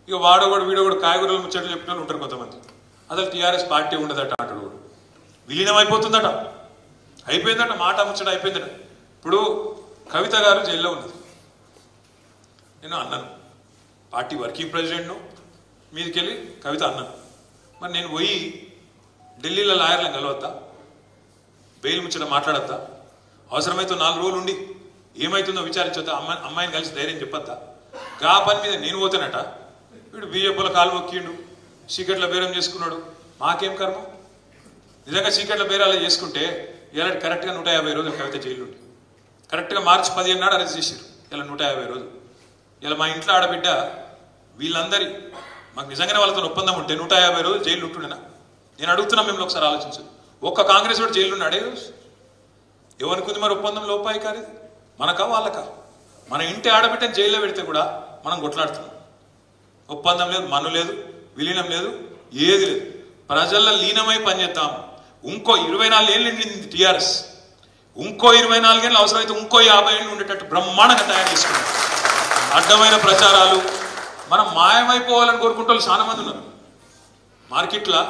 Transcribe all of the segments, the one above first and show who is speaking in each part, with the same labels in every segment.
Speaker 1: ఇక వాడోడు వీడోడు కాయగూరలు ముచ్చట్లు చెప్పిన ఉంటారు కొంతమంది. అసలు టీఆర్ఎస్ పార్టీ ఉండదట అంటాడు, విలీనం అయిపోతుందట, అయిపోయిందట, మాట ముచ్చట అయిపోయిందట. ఇప్పుడు కవిత గారు జైల్లో ఉన్నది. నేను అన్నాను, పార్టీ వర్కింగ్ ప్రెసిడెంట్ను, మీదికెళ్ళి కవిత అన్నాను, మరి నేను పోయి ఢిల్లీలో లాయర్లను కలవద్దా, బెయిల్ ముచ్చట మాట్లాడద్దా, అవసరమైతే 4 రోజులు ఉండి ఏమవుతుందో విచారించొద్దా, అమ్మాయిని కలిసి ధైర్యం చెప్పొద్దా? గా పని మీద నేను పోతానట, వీడు బీజేపీలో కాలు మొక్కిండు, సీక్రెట్ల బేరం చేసుకున్నాడు, మాకేం కర్మ? నిజంగా సీక్రెట్ల బేరాలు చేసుకుంటే ఇలా కరెక్ట్గా 150 రోజులు కవిత జైలు ఉండి, కరెక్ట్గా మార్చి 15 నాడు అరెస్ట్ చేశారు. ఇలా 150 రోజులు. ఇలా మా ఇంట్లో ఆడబిడ్డ వీళ్ళందరి మాకు నిజంగానే వాళ్ళతో ఒప్పందం ఉంటే 150 రోజులు జైలు ఉంటుండేనా? నేను అడుగుతున్నా, మిమ్మల్ని ఒకసారి ఆలోచించు. ఒక్క కాంగ్రెస్ వాడు జైలు ఉన్నాడే రోజు? ఎవరికి మరి ఒప్పందం లోపాయి కాదు, మనకా వాళ్ళకా? మన ఇంటి ఆడబిడ్డని జైల్లో పెడితే కూడా మనం కొట్లాడుతున్నాం. ఒప్పందం లేదు, మన్ను లేదు, విలీనం లేదు, ఏది లేదు. ప్రజల్లో లీనమై పనిచేద్దాం. ఇంకో 24 ఏళ్ళు నిండింది టీఆర్ఎస్, ఇంకో 24 ఏళ్ళు అవసరమైతే ఇంకో 50 ఏళ్ళు ఉండేటట్టు బ్రహ్మాండంగా తయారు చేసుకున్నాం. అడ్డమైన ప్రచారాలు, మనం మాయమైపోవాలని కోరుకుంటే చాలా మంది ఉన్నారు మార్కెట్లో.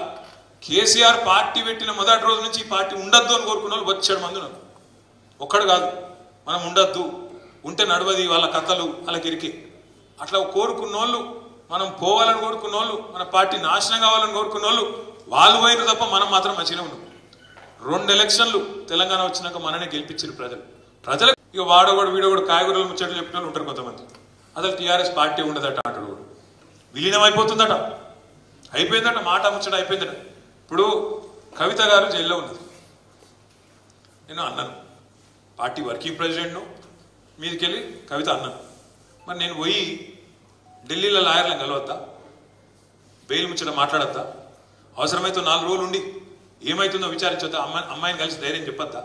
Speaker 1: కేసీఆర్ పార్టీ పెట్టిన మొదటి రోజు నుంచి ఈ పార్టీ ఉండద్దు అని కోరుకున్న వాళ్ళు 7 మంది ఉన్నారు. ఒక్కడు కాదు, మనం ఉండద్దు, ఉంటే నడవది, వాళ్ళ కథలు వాళ్ళకి ఇరికి అట్లా కోరుకున్న వాళ్ళు, మనం పోవాలని కోరుకున్న వాళ్ళు, మన పార్టీ నాశనం కావాలని కోరుకున్న వాళ్ళు వాళ్ళు పోయిన తప్ప మనం మాత్రం మంచిగా ఉన్నాం. 2 ఎలక్షన్లు తెలంగాణ వచ్చినాక మననే గెలిపించారు ప్రజలకు. ఇక వాడోడు వీడోడు కాయగూరలు ముచ్చట్లు చెప్పిన వాళ్ళు ఉంటారు కొంతమంది. అసలు టీఆర్ఎస్ పార్టీ ఉండదట అంటాడు, విలీనం అయిపోతుందట, అయిపోయిందట, మాట ముచ్చట అయిపోయిందట. ఇప్పుడు కవిత గారు జైల్లో ఉన్నది. నేను అన్నాను, పార్టీ వర్కింగ్ ప్రెసిడెంట్ను, మీదికెళ్ళి కవిత అన్నాను, మరి నేను పోయి ఢిల్లీలో లాయర్లను కలవద్దా, బెయిల్ ముచ్చట మాట్లాడద్దా, అవసరమైతే 4 రోజులు ఉండి ఏమవుతుందో విచారించొద్దా, అమ్మాయిని కలిసి ధైర్యం చెప్పొద్దా?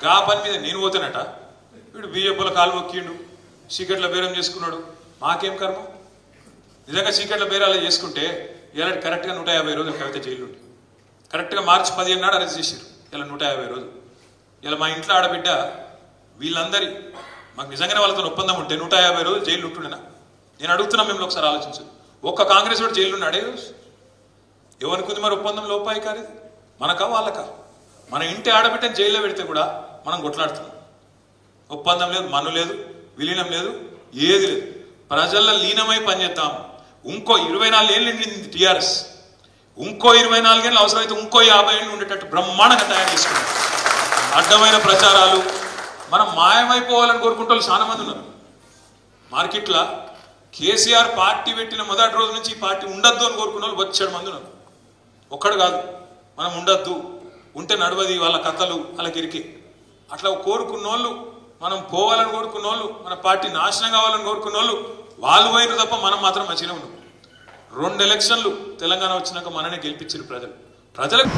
Speaker 1: గా పని మీద నేను పోతానట, వీడు బీజేపీలో కాలు మొక్కిండు, సీక్రెట్ల బేరం చేసుకున్నాడు, మాకేం కర్మ? నిజంగా సీక్రెట్ల బేరాలు చేసుకుంటే ఇలా కరెక్ట్గా 150 రోజులు కవిత జైలు ఉండి, కరెక్ట్గా మార్చి 15 నాడు అరెస్ట్ చేశారు. ఇలా 150 రోజులు. ఇలా మా ఇంట్లో ఆడబిడ్డ వీళ్ళందరి మాకు నిజంగానే వాళ్ళతో ఒప్పందం ఉంటే 150 రోజులు జైలు ఉంటుండేనా? నేను అడుగుతున్నా, మిమ్మల్ని ఒకసారి ఆలోచించు. ఒక్క కాంగ్రెస్ వాడు జైలు ఉన్నాడే రోజు? ఎవరికి మరి ఒప్పందం లోపాయి కాదు, మనకా వాళ్ళకా? మన ఇంటి ఆడబిడ్డని జైల్లో పెడితే కూడా మనం కొట్లాడుతున్నాం. ఒప్పందం లేదు, మన్ను లేదు, విలీనం లేదు, ఏది లేదు. ప్రజల్లో లీనమై పనిచేద్దాం. ఇంకో 24 ఏళ్ళు నిండింది టీఆర్ఎస్, ఇంకో 24 ఏళ్ళు అవసరమైతే ఇంకో 50 ఏళ్ళు ఉండేటట్టు బ్రహ్మాండంగా తయారు చేసుకున్నాం. అడ్డమైన ప్రచారాలు, మనం మాయమైపోవాలని కోరుకుంటే చాలా మంది ఉన్నారు మార్కెట్లో. కేసీఆర్ పార్టీ పెట్టిన మొదటి రోజు నుంచి ఈ పార్టీ ఉండద్దు అని కోరుకున్న వాళ్ళు 7 మంది ఉన్నారు. ఒక్కడు కాదు, మనం ఉండద్దు, ఉంటే నడవది, వాళ్ళ కథలు వాళ్ళకి ఇరికి అట్లా కోరుకున్న వాళ్ళు, మనం పోవాలని కోరుకున్న వాళ్ళు, మన పార్టీ నాశనం కావాలని కోరుకున్న వాళ్ళు వాళ్ళు పోయిన తప్ప మనం మాత్రం మంచిగా ఉన్నాం. 2 ఎలక్షన్లు తెలంగాణ వచ్చినాక మననే గెలిపించారు ప్రజలకు.